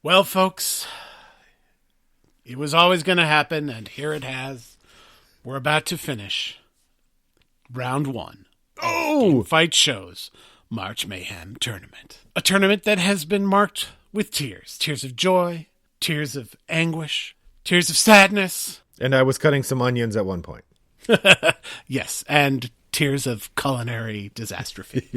Well, folks, it was always going to happen, and here it has. We're about to finish round one. Oh! Fight Show's March Mayhem tournament. A tournament that has been marked with tears. Tears of joy, tears of anguish, tears of sadness. And I was cutting some onions at one point. Yes, and tears of culinary disastrophe.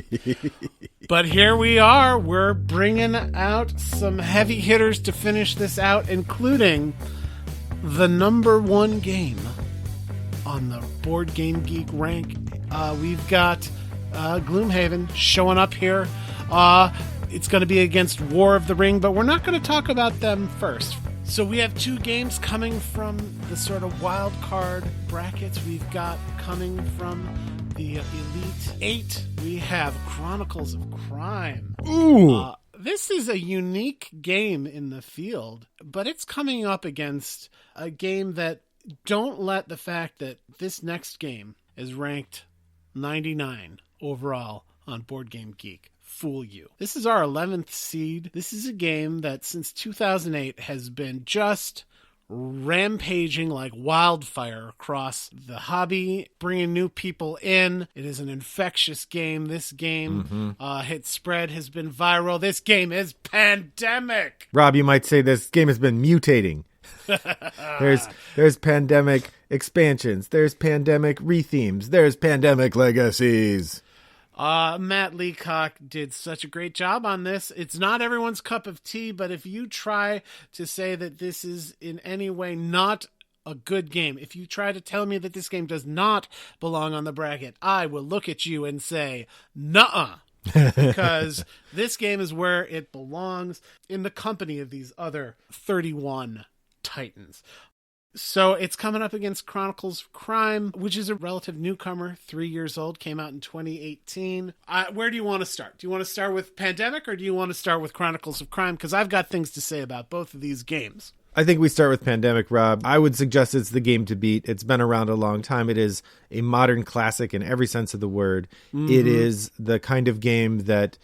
But here we are. We're bringing out some heavy hitters to finish this out, including the number one game on the Board Game Geek rank. We've got Gloomhaven showing up here. It's going to be against War of the Ring, but we're not going to talk about them first. So we have two games coming from the sort of wild card brackets. We've got coming from the Elite Eight. We have Chronicles of Crime. Ooh! This is a unique game in the field, but it's coming up against a game that don't let the fact that this next game is ranked 99 overall on Board Game Geek fool you. This is our 11th seed. This is a game that since 2008 has been just rampaging like wildfire across the hobby, bringing new people in. It is an infectious game. This game, its spread has been viral. This game is pandemic. Rob, you might say this game has been mutating. There's pandemic expansions. There's pandemic rethemes. There's pandemic legacies. Matt Leacock did such a great job on this. It's not everyone's cup of tea, but if you try to say that this is in any way not a good game, if you try to tell me that this game does not belong on the bracket, I will look at you and say, nuh-uh. Because this game is where it belongs in the company of these other 31 titans. So it's coming up against Chronicles of Crime, which is a relative newcomer, 3 years old, came out in 2018. Where do you want to start? Do you want to start with Pandemic or do you want to start with Chronicles of Crime? Because I've got things to say about both of these games. I think we start with Pandemic, Rob. I would suggest it's the game to beat. It's been around a long time. It is a modern classic in every sense of the word. It is the kind of game that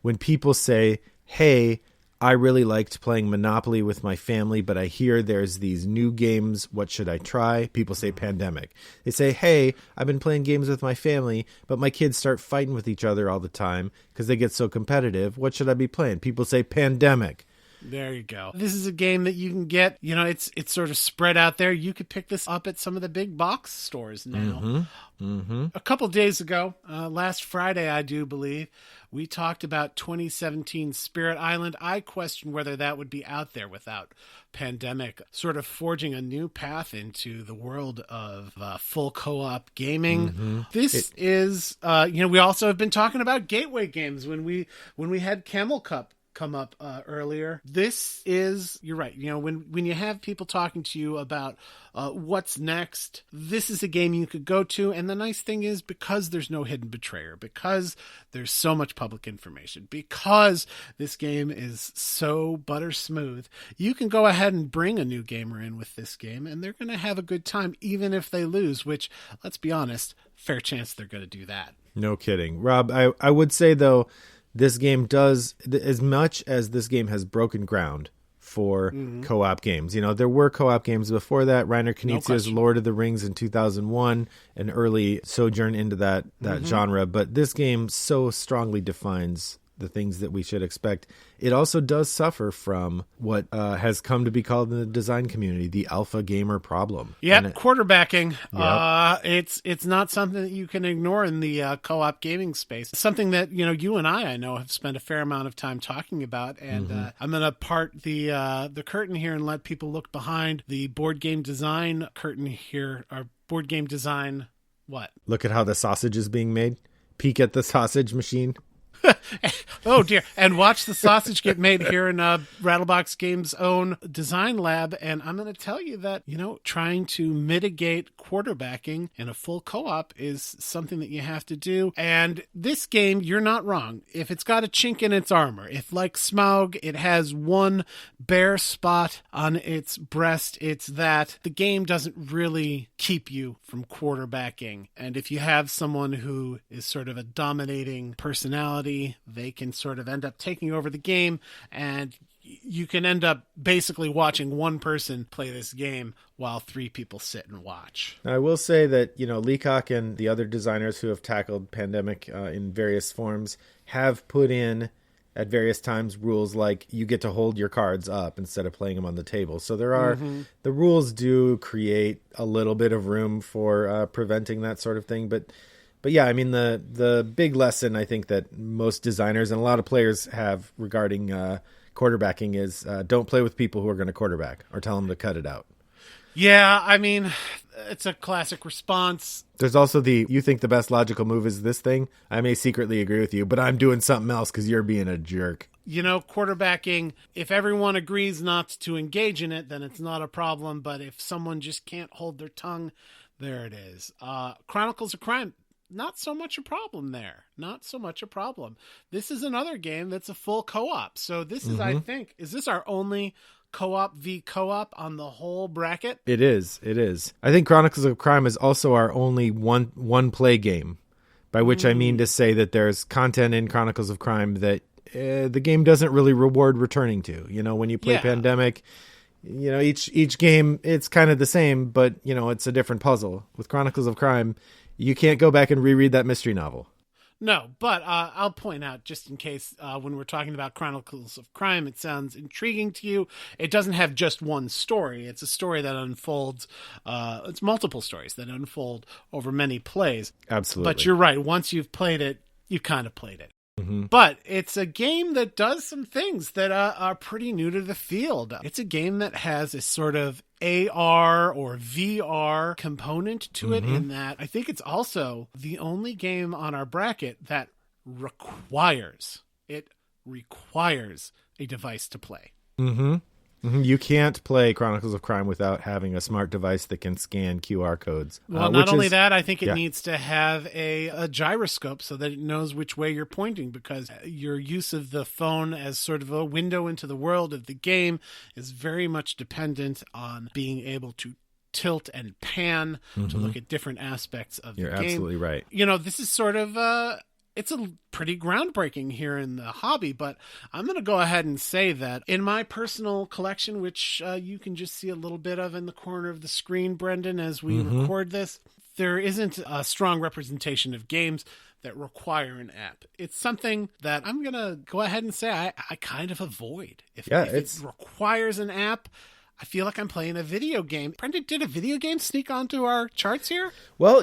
when people say, hey, I really liked playing Monopoly with my family, but I hear there's these new games. What should I try? People say Pandemic. They say, hey, I've been playing games with my family, but my kids start fighting with each other all the time because they get so competitive. What should I be playing? People say Pandemic. There you go. This is a game that you can get, it's sort of spread out there. You could pick this up at some of the big box stores now. A couple days ago, last Friday, I do believe, we talked about 2017 Spirit Island. I questioned whether that would be out there without Pandemic, sort of forging a new path into the world of full co-op gaming. This is, we also have been talking about gateway games when we had Camel Cup come up earlier. This is, you're right, when you have people talking to you about what's next, this is a game you could go to. And the nice thing is, because there's no hidden betrayer, because there's so much public information, because this game is so butter smooth, you can go ahead and bring a new gamer in with this game and they're going to have a good time even if they lose, which, let's be honest, fair chance they're going to do that. No kidding. Rob, I would say though, this game does, as much as this game has broken ground for co-op games. There were co-op games before that. Reiner Knizia's Lord of the Rings in 2001, an early sojourn into that genre. But this game so strongly defines the things that we should expect. It also does suffer from what has come to be called in the design community the alpha gamer problem. Yeah, quarterbacking. Yep. It's not something that you can ignore in the co-op gaming space. It's something that you and I know have spent a fair amount of time talking about. And I'm going to part the curtain here and let people look behind the board game design curtain here. Our board game design. What? Look at how the sausage is being made. Peek at the sausage machine. Oh dear. And watch the sausage get made here in Rattlebox Games' own design lab. And I'm going to tell you that, trying to mitigate quarterbacking in a full co-op is something that you have to do. And this game, you're not wrong. If it's got a chink in its armor, if like Smaug, it has one bare spot on its breast, it's that the game doesn't really keep you from quarterbacking. And if you have someone who is sort of a dominating personality, they can sort of end up taking over the game, and you can end up basically watching one person play this game while 3 people sit and watch. I will say that, Leacock and the other designers who have tackled Pandemic in various forms have put in at various times rules like you get to hold your cards up instead of playing them on the table. So there are, the rules do create a little bit of room for preventing that sort of thing. But yeah, I mean, the big lesson I think that most designers and a lot of players have regarding quarterbacking is don't play with people who are going to quarterback or tell them to cut it out. Yeah, I mean, it's a classic response. There's also you think the best logical move is this thing? I may secretly agree with you, but I'm doing something else because you're being a jerk. Quarterbacking, if everyone agrees not to engage in it, then it's not a problem. But if someone just can't hold their tongue, there it is. Chronicles of Crime, not so much a problem there. Not so much a problem. This is another game that's a full co-op. So this is, I think, is this our only co-op v co-op on the whole bracket? It is. I think Chronicles of Crime is also our only one play game, by which I mean to say that there's content in Chronicles of Crime that the game doesn't really reward returning to. When you play Pandemic, each game, it's kind of the same, but it's a different puzzle. With Chronicles of Crime, you can't go back and reread that mystery novel. No, but I'll point out, just in case, when we're talking about Chronicles of Crime, it sounds intriguing to you. It doesn't have just one story. It's a story that unfolds. It's multiple stories that unfold over many plays. Absolutely. But you're right. Once you've played it, you kind of played it. But it's a game that does some things that are pretty new to the field. It's a game that has a sort of AR or VR component to it, in that I think it's also the only game on our bracket that requires a device to play. You can't play Chronicles of Crime without having a smart device that can scan QR codes. Well, not only that, I think it needs to have a gyroscope so that it knows which way you're pointing, because your use of the phone as sort of a window into the world of the game is very much dependent on being able to tilt and pan to look at different aspects of the game. You're absolutely right. This is sort of it's a pretty groundbreaking here in the hobby, but I'm going to go ahead and say that in my personal collection, which you can just see a little bit of in the corner of the screen, Brendan, as we record this, there isn't a strong representation of games that require an app. It's something that I'm going to go ahead and say I kind of avoid. If it requires an app, I feel like I'm playing a video game. Brendan, did a video game sneak onto our charts here? Well,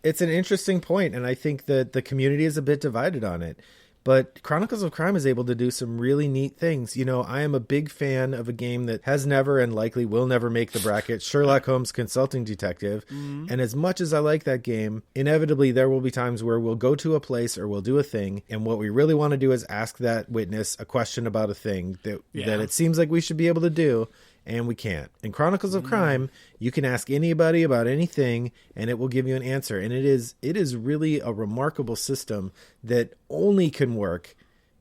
it's an interesting point, and I think that the community is a bit divided on it. But Chronicles of Crime is able to do some really neat things. I am a big fan of a game that has never and likely will never make the bracket, Sherlock Holmes Consulting Detective. And as much as I like that game, inevitably there will be times where we'll go to a place or we'll do a thing, and what we really want to do is ask that witness a question about a thing that it seems like we should be able to do. And we can't. In Chronicles of Crime, you can ask anybody about anything, and it will give you an answer. And it is really a remarkable system that only can work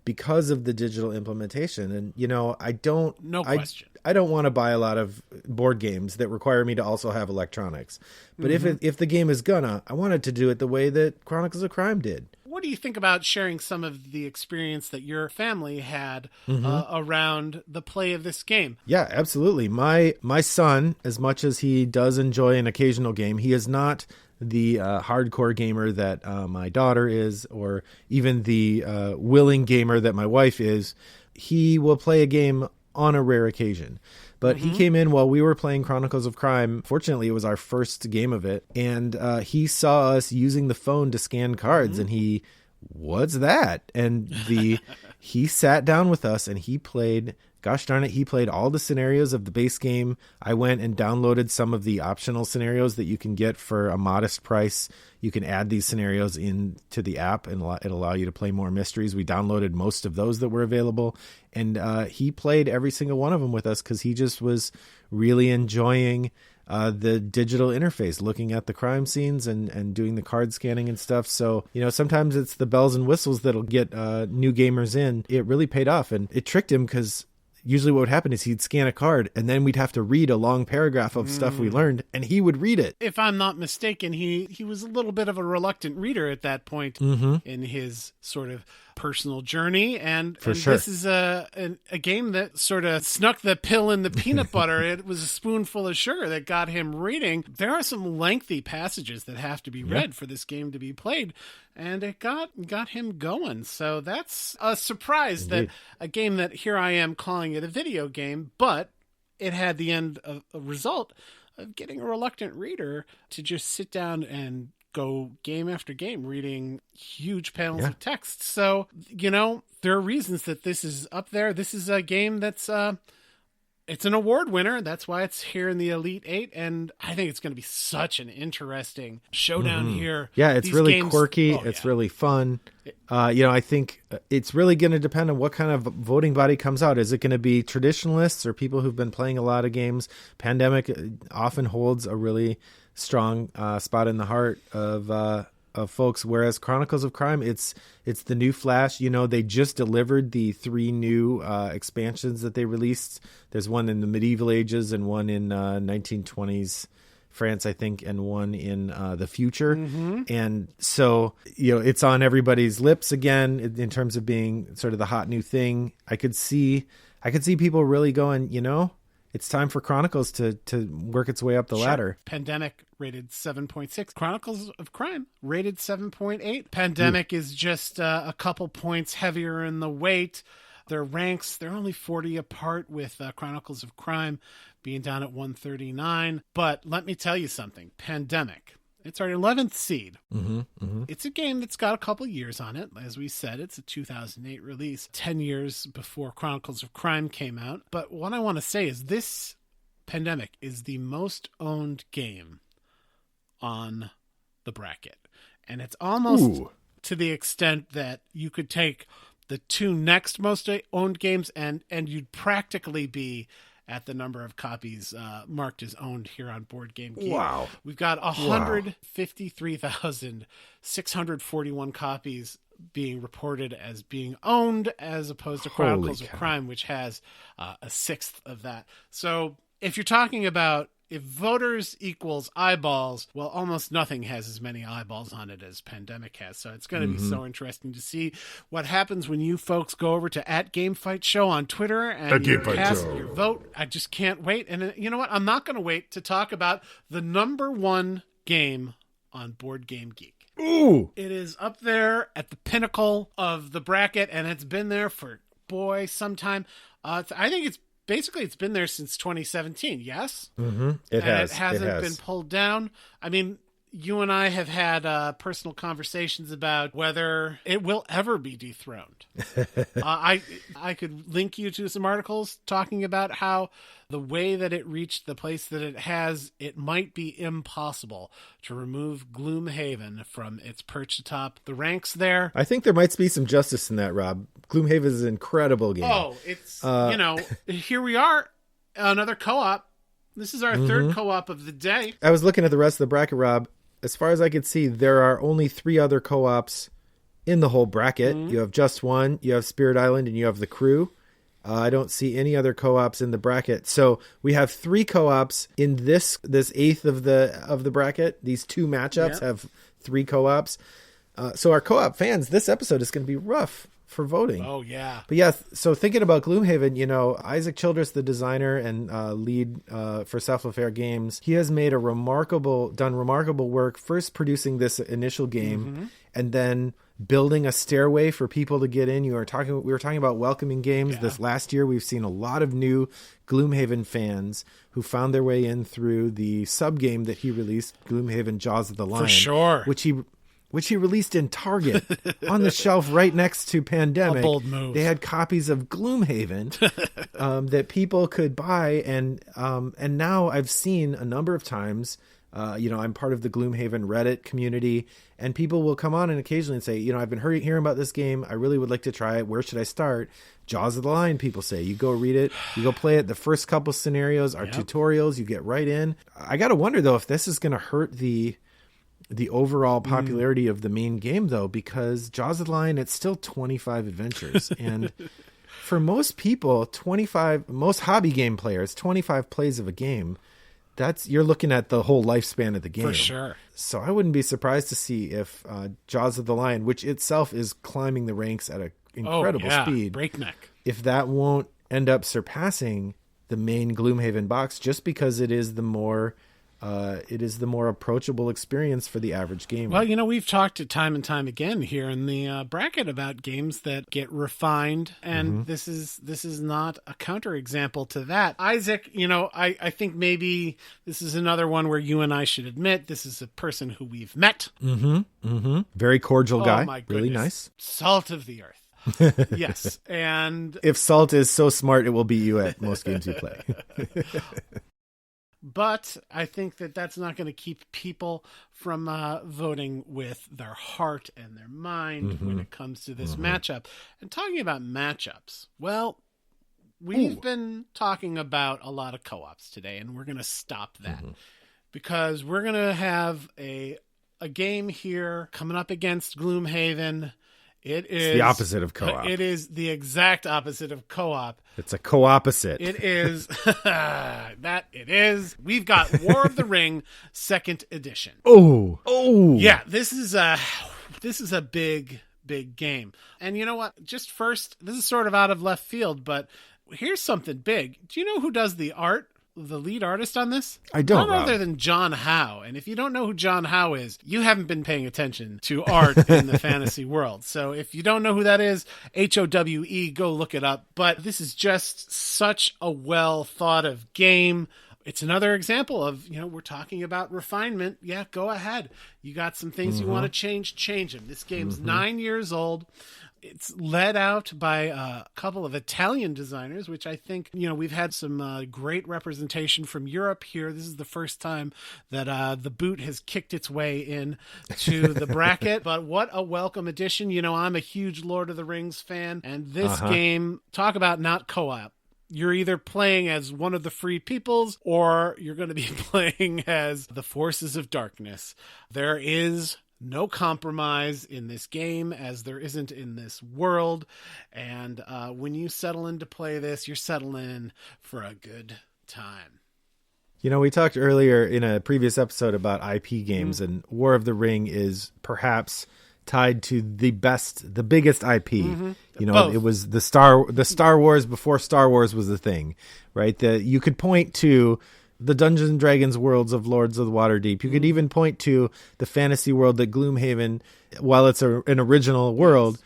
because of the digital implementation. And I don't want to buy a lot of board games that require me to also have electronics. But if the game is I want it to do it the way that Chronicles of Crime did. What do you think about sharing some of the experience that your family had around the play of this game? Yeah, absolutely. My son, as much as he does enjoy an occasional game, he is not the hardcore gamer that my daughter is, or even the willing gamer that my wife is. He will play a game on a rare occasion. But he came in while we were playing Chronicles of Crime. Fortunately, it was our first game of it. And he saw us using the phone to scan cards. And what's that? And he sat down with us and he played, gosh darn it, he played all the scenarios of the base game. I went and downloaded some of the optional scenarios that you can get for a modest price. You can add these scenarios into the app and it'll allow you to play more mysteries. We downloaded most of those that were available. And he played every single one of them with us because he just was really enjoying the digital interface, looking at the crime scenes and doing the card scanning and stuff. So, sometimes it's the bells and whistles that'll get new gamers in. It really paid off, and it tricked him because usually what would happen is he'd scan a card and then we'd have to read a long paragraph of stuff we learned, and he would read it. If I'm not mistaken, he was a little bit of a reluctant reader at that point in his sort of personal journey. And sure. This is a game that sort of snuck the pill in the peanut butter. It was a spoonful of sugar that got him reading. There are some lengthy passages that have to be read for this game to be played. And it got him going. So that's a surprise. Indeed. That a game that here I am calling it a video game, but it had the end of a result of getting a reluctant reader to just sit down and go game after game reading huge panels of text. So, there are reasons that this is up there. This is a game that's it's an award winner. That's why it's here in the Elite Eight. And I think it's going to be such an interesting showdown here. Yeah, it's These really games, quirky. It's really fun. I think it's really going to depend on what kind of voting body comes out. Is it going to be traditionalists or people who've been playing a lot of games? Pandemic often holds a really strong spot in the heart of folks, whereas Chronicles of Crime, it's the new Flash. They just delivered the 3 new expansions that they released. There's one in the medieval ages and one in 1920s France, I think, and one in the future. And so, it's on everybody's lips again in terms of being sort of the hot new thing. I could see people really going, it's time for Chronicles to work its way up the ladder. Pandemic rated 7.6. Chronicles of Crime rated 7.8. Pandemic is just a couple points heavier in the weight. Their ranks, they're only 40 apart, with Chronicles of Crime being down at 139. But let me tell you something. Pandemic, it's our 11th seed. It's a game that's got a couple years on it. As we said, it's a 2008 release, 10 years before Chronicles of Crime came out. But what I want to say is this Pandemic is the most owned game on the bracket. And it's almost to the extent that you could take the 2 next most owned games and you'd practically be at the number of copies marked as owned here on Board Game Geek. Wow. We've got 153,641 copies being reported as being owned, as opposed to Chronicles of Crime, which has a 1/6 of that. So if you're talking about if voters equals eyeballs, well, almost nothing has as many eyeballs on it as Pandemic has. So it's going to be so interesting to see what happens when you folks go over to @GameFightShow on Twitter and you cast your vote. I just can't wait. And you know what? I'm not going to wait to talk about the number 1 game on Board Game Geek. Ooh! It is up there at the pinnacle of the bracket, and it's been there for, some time. I think it's been there since 2017, yes? It has. It hasn't been pulled down. I mean, you and I have had personal conversations about whether it will ever be dethroned. I could link you to some articles talking about how the way that it reached the place that it has, it might be impossible to remove Gloomhaven from its perch atop the ranks there. I think there might be some justice in that, Rob. Gloomhaven is an incredible game. Oh, it's, here we are, another co-op. This is our third co-op of the day. I was looking at the rest of the bracket, Rob. As far as I could see, there are only 3 other co-ops in the whole bracket. You have Just One, you have Spirit Island, and you have The Crew. I don't see any other co-ops in the bracket. So we have 3 co-ops in this 8th of the bracket. These 2 matchups have 3 co-ops. So our co-op fans, this episode is going to be rough for voting. Oh, yeah. But yeah, so thinking about Gloomhaven, Isaac Childress, the designer and lead for Self-Affair Games, he has made done remarkable work, first producing this initial game and then building a stairway for people to get in. We were talking about welcoming games. This last year, we've seen a lot of new Gloomhaven fans who found their way in through the sub-game that he released, Gloomhaven Jaws of the Lion. For sure. Which he released in Target on the shelf right next to Pandemic. A bold move. They had copies of Gloomhaven that people could buy, and now I've seen a number of times. I'm part of the Gloomhaven Reddit community, and people will come on and occasionally say, I've been hearing about this game. I really would like to try it. Where should I start? Jaws of the Lion, people say. You go read it. You go play it. The first couple scenarios are tutorials. You get right in. I got to wonder, though, if this is going to hurt the overall popularity of the main game, though, because Jaws of the Lion, it's still 25 adventures. And for most people, most hobby game players, 25 plays of a game, you're looking at the whole lifespan of the game. For sure. So I wouldn't be surprised to see if Jaws of the Lion, which itself is climbing the ranks at an incredible speed, breakneck, if that won't end up surpassing the main Gloomhaven box, just because it is the more approachable experience for the average gamer. Well, we've talked time and time again here in the bracket about games that get refined, and this is not a counterexample to that. Isaac, I think maybe this is another one where you and I should admit this is a person who we've met. Very cordial guy. Oh my goodness. Really nice. Salt of the earth. Yes, and if Salt is so smart, it will beat you at most games you play. But I think that that's not going to keep people from voting with their heart and their mind when it comes to this matchup. And talking about matchups, well, we've been talking about a lot of co-ops today, and we're going to stop that because we're going to have a game here coming up against Gloomhaven. It's the opposite of co-op. It is the exact opposite of co-op. It's a co-opposite. It is. That it is. We've got War of the Ring 2nd edition. Oh. Yeah, this is a big game. And you know what? Just first, this is sort of out of left field, but here's something big. Do you know who does the art? The lead artist on this? I don't. None other than John Howe. And if you don't know who John Howe is, you haven't been paying attention to art in the fantasy world. So if you don't know who that is, HOWE, go look it up. But this is just such a well thought of game. It's another example of, we're talking about refinement. Yeah, go ahead. You got some things you want to change them. This game's 9 years old. It's led out by a couple of Italian designers, which I think, we've had some great representation from Europe here. This is the first time that the boot has kicked its way in to the bracket. But what a welcome addition. I'm a huge Lord of the Rings fan. And this game, talk about not co-op. You're either playing as one of the free peoples or you're going to be playing as the forces of darkness. There is no compromise in this game as there isn't in this world. And when you settle in to play this, you're settling in for a good time. We talked earlier in a previous episode about IP games, and War of the Ring is perhaps tied to the biggest IP. It was the Star Wars before Star Wars was a thing, right? You could point to the Dungeons and Dragons worlds of Lords of the Waterdeep. You could even point to the fantasy world that Gloomhaven, while it's an original world,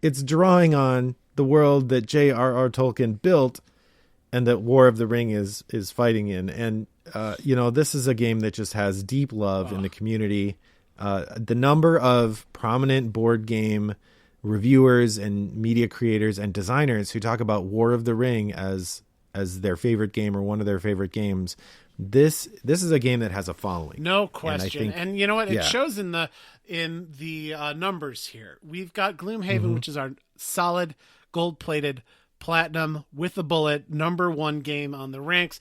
it's drawing on the world that J.R.R. Tolkien built and that War of the Ring is fighting in. And, this is a game that just has deep love in the community. The number of prominent board game reviewers and media creators and designers who talk about War of the Ring as their favorite game or one of their favorite games. This is a game that has a following. No question. And you know what? It shows in the numbers here. We've got Gloomhaven, which is our solid gold-plated platinum with a bullet #1 game on the ranks.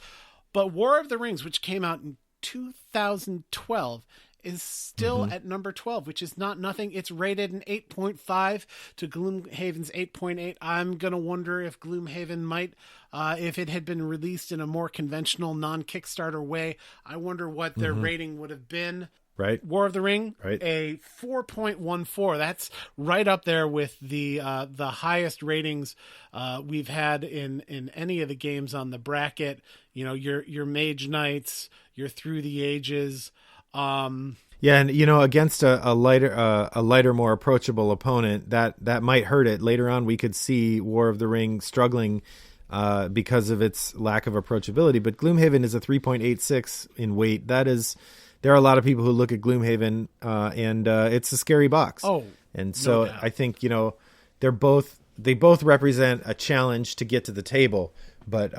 But War of the Rings, which came out in 2012, is still at number 12, which is not nothing. It's rated an 8.5 to Gloomhaven's 8.8. I'm going to wonder if Gloomhaven might, if it had been released in a more conventional non-Kickstarter way, I wonder what their rating would have been. Right. War of the Ring, right. A 4.14. That's right up there with the highest ratings we've had in any of the games on the bracket. Your Mage Knights, your Through the Ages. And against a lighter, more approachable opponent, that might hurt it. Later on, we could see War of the Ring struggling because of its lack of approachability. But Gloomhaven is a 3.86 in weight. There are a lot of people who look at Gloomhaven and it's a scary box. Oh, and so no doubt. I think they both represent a challenge to get to the table. But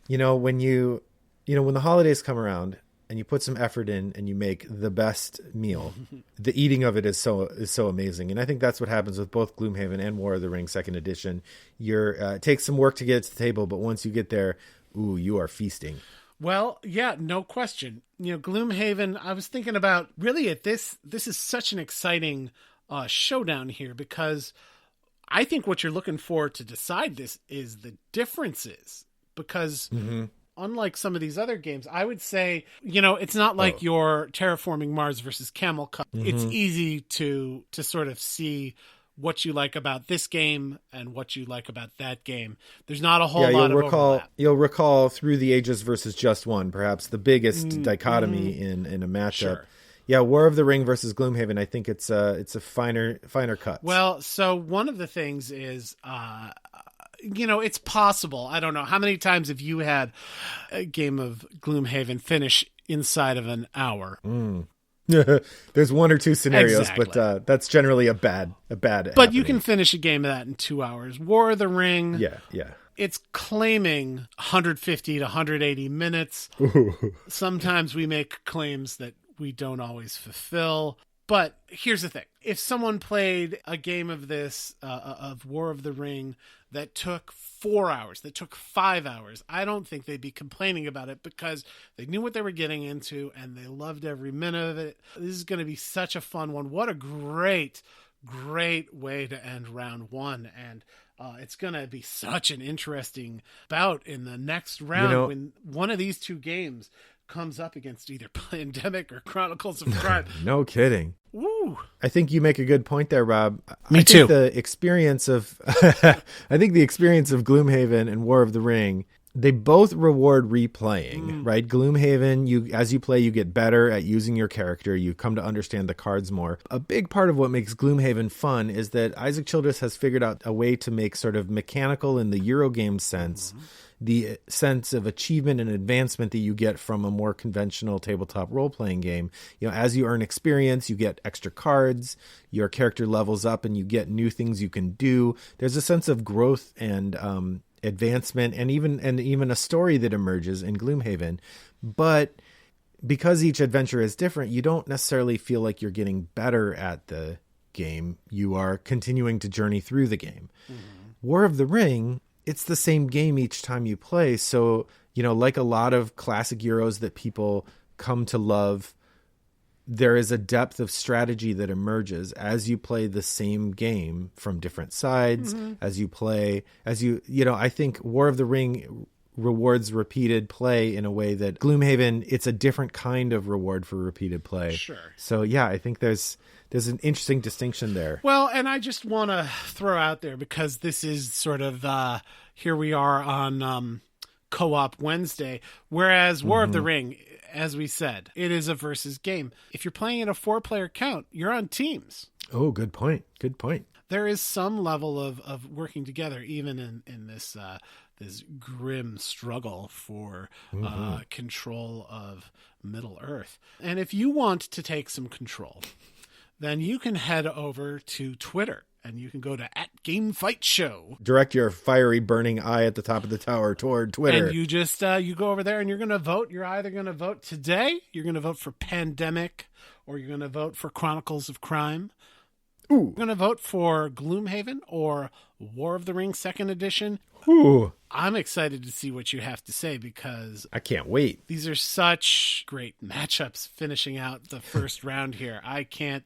when the holidays come around and you put some effort in and you make the best meal, the eating of it is so amazing. And I think that's what happens with both Gloomhaven and War of the Ring 2nd edition. It takes some work to get to the table, but once you get there, you are feasting. Well, yeah, no question. Gloomhaven, I was thinking about really this is such an exciting showdown here, because I think what you're looking for to decide this is the differences, because unlike some of these other games, I would say, it's not like your Terraforming Mars versus Camel Cup. It's easy to sort of see what you like about this game and what you like about that game. There's not a whole lot of overlap. You'll recall Through the Ages versus Just One, perhaps the biggest dichotomy in a matchup. Sure. Yeah, War of the Ring versus Gloomhaven. I think it's a finer cut. Well, so one of the things is, it's possible. I don't know. How many times have you had a game of Gloomhaven finish inside of an hour? There's one or two scenarios, exactly. But that's generally a bad. But happening. You can finish a game of that in 2 hours. War of the Ring. Yeah. It's claiming 150 to 180 minutes. Sometimes we make claims that we don't always fulfill. But here's the thing. If someone played a game of this, of War of the Ring, that took 4 hours, that took 5 hours, I don't think they'd be complaining about it because they knew what they were getting into and they loved every minute of it. This is going to be such a fun one. What a great way to end round one. And it's going to be such an interesting bout in the next round when one of these two games comes up against either Pandemic or Chronicles of Crime. No kidding. Woo. I think you make a good point there, Rob. Me too. The experience of Gloomhaven and War of the Ring, they both reward replaying, right? Gloomhaven, as you play, you get better at using your character. You come to understand the cards more. A big part of what makes Gloomhaven fun is that Isaac Childress has figured out a way to make sort of mechanical in the Eurogame sense, the sense of achievement and advancement that you get from a more conventional tabletop role-playing game. As you earn experience, you get extra cards, your character levels up, and you get new things you can do. There's a sense of growth and advancement and even a story that emerges in Gloomhaven. But because each adventure is different, you don't necessarily feel like you're getting better at the game. You are continuing to journey through the game. War of the Ring, it's the same game each time you play. So, like a lot of classic Euros that people come to love, there is a depth of strategy that emerges as you play the same game from different sides, I think War of the Ring rewards repeated play in a way that Gloomhaven, it's a different kind of reward for repeated play. Sure. So yeah, I think there's an interesting distinction there. Well, and I just want to throw out there, because this is sort of, here we are on Co-op Wednesday, whereas War of the Ring, as we said, it is a versus game. If you're playing in a 4-player count, you're on teams. Oh, good point. There is some level of working together, even in this this grim struggle for control of Middle Earth. And if you want to take some control, then you can head over to Twitter and you can go to @GameFightShow. Direct your fiery burning eye at the top of the tower toward Twitter. And you just you go over there and you're going to vote. You're either going to vote today, you're going to vote for Pandemic, or you're going to vote for Chronicles of Crime. Ooh. You're going to vote for Gloomhaven or War of the Ring 2nd Edition. Ooh. I'm excited to see what you have to say, because I can't wait. These are such great matchups finishing out the first round here. I can't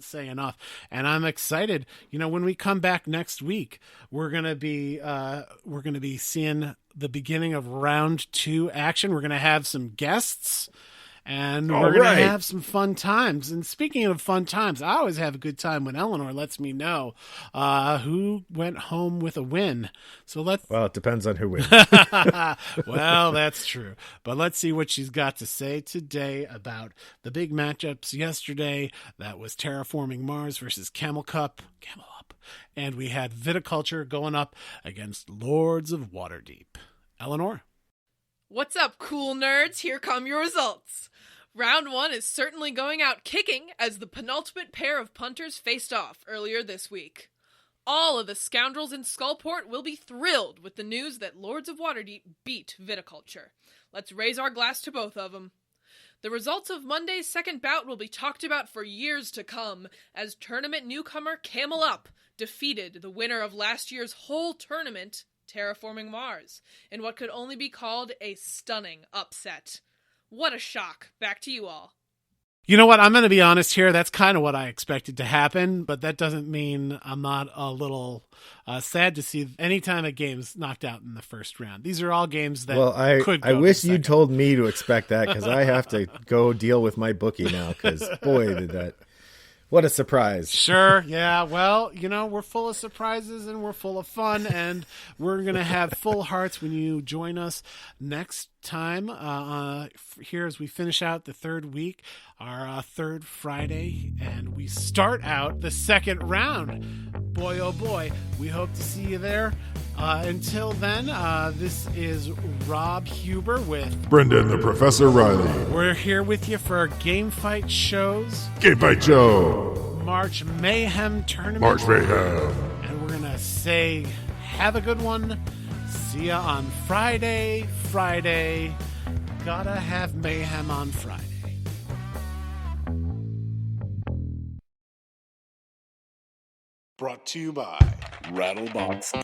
say enough. And I'm excited. When we come back next week, we're going to be seeing the beginning of round 2 action. We're going to have some guests. And we're going to have some fun times. And speaking of fun times, I always have a good time when Elanor lets me know who went home with a win. Well, it depends on who wins. Well, that's true. But let's see what she's got to say today about the big matchups yesterday. That was Terraforming Mars versus Camel Up. And we had Viticulture going up against Lords of Waterdeep. Elanor? What's up, cool nerds? Here come your results. Round 1 is certainly going out kicking as the penultimate pair of punters faced off earlier this week. All of the scoundrels in Skullport will be thrilled with the news that Lords of Waterdeep beat Viticulture. Let's raise our glass to both of them. The results of Monday's second bout will be talked about for years to come, as tournament newcomer Camel Up defeated the winner of last year's whole tournament, Terraforming Mars, in what could only be called a stunning upset. What a shock. Back to you all. You know what? I'm going to be honest here. That's kind of what I expected to happen, but that doesn't mean I'm not a little sad to see anytime a game's knocked out in the first round. These are all games that could go I wish to you second. told me to expect that, because I have to go deal with my bookie now, because boy, did that... What a surprise. Sure, yeah. Well, we're full of surprises and we're full of fun, and we're going to have full hearts when you join us next time here as we finish out the third week, our third Friday, and we start out the second round. Boy, oh boy, we hope to see you there. Until then, this is Rob Huber with Brendan the Professor Riley. We're here with you for Game Fight shows, Game Fight Show. March Mayhem tournament. March Mayhem. And we're going to say, have a good one. See ya on Friday. Friday. Gotta have Mayhem on Friday. Brought to you by Rattlebox.